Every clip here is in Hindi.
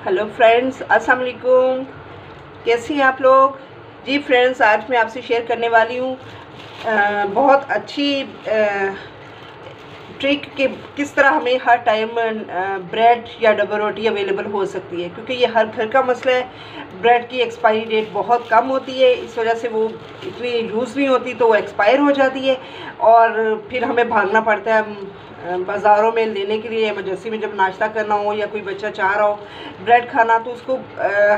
हेलो फ्रेंड्स, अस्सलाम वालेकुम। कैसी हैं आप लोग? जी फ्रेंड्स, आज मैं आपसे शेयर करने वाली हूँ बहुत अच्छी ट्रिक कि किस तरह हमें हर टाइम ब्रेड या डबल रोटी अवेलेबल हो सकती है, क्योंकि ये हर घर का मसला है। ब्रेड की एक्सपायरी डेट बहुत कम होती है, इस वजह से वो इतनी यूज़ नहीं होती तो वो एक्सपायर हो जाती है और फिर हमें भागना पड़ता है बाज़ारों में लेने के लिए। इमरजेंसी में जब नाश्ता करना हो या कोई बच्चा चाह रहा हो ब्रेड खाना, तो उसको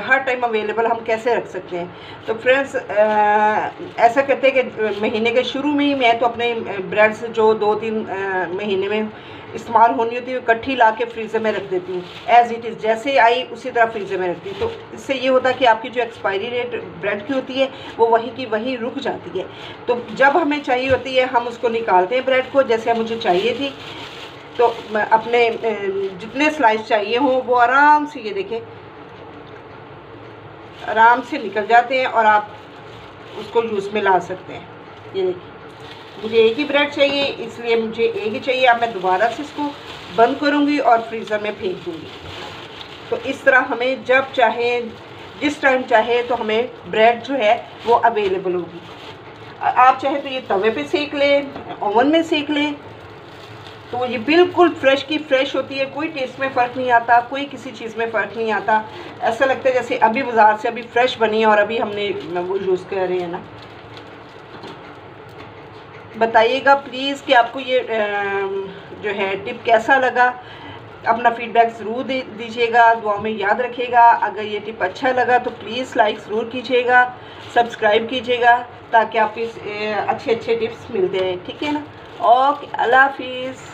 हर टाइम अवेलेबल हम कैसे रख सकते हैं। तो फ्रेंड्स, ऐसा करते हैं कि महीने के शुरू में ही मैं तो अपने ब्रेड्स जो 2-3 महीने में इस्तेमाल होनी होती है इकट्ठी ला के फ्रीज़र में रख देती हूँ। एज़ इट इज़ जैसे आई उसी तरह फ्रीज़र में रखती हूँ। तो इससे ये होता है कि आपकी जो एक्सपायरी डेट ब्रेड की होती है वो वहीं की वहीं रुक जाती है। तो जब हमें चाहिए होती है हम उसको निकालते हैं ब्रेड को, जैसे मुझे चाहिए थी। तो अपने जितने स्लाइस चाहिए हों वो आराम से, ये देखें, आराम से निकल जाते हैं और आप उसको यूज़ में ला सकते हैं। ये देखिए, मुझे एक ही ब्रेड चाहिए इसलिए मुझे एक ही चाहिए। अब मैं दोबारा से इसको बंद करूँगी और फ्रीज़र में फेंक दूँगी। तो इस तरह हमें जब चाहे, जिस टाइम चाहे, तो हमें ब्रेड जो है वो अवेलेबल होगी। आप चाहे तो ये तवे पे सेक लें, ओवन में सेक लें, तो ये बिल्कुल फ्रेश की फ्रेश होती है। कोई टेस्ट में फ़र्क नहीं आता, कोई किसी चीज़ में फ़र्क नहीं आता। ऐसा लगता है जैसे अभी बाज़ार से अभी फ्रेश बनी है और अभी हमने वो यूज़ कर रहे हैं ना। बताइएगा प्लीज़ कि आपको ये जो है टिप कैसा लगा। अपना फीडबैक ज़रूर दीजिएगा, दुआ में याद रखिएगा। अगर ये टिप अच्छा लगा तो प्लीज़ लाइक ज़रूर कीजिएगा, सब्सक्राइब कीजिएगा, ताकि आपको अच्छे अच्छे टिप्स मिलते हैं। ठीक है ना? ओके, अल्लाह हाफिज़।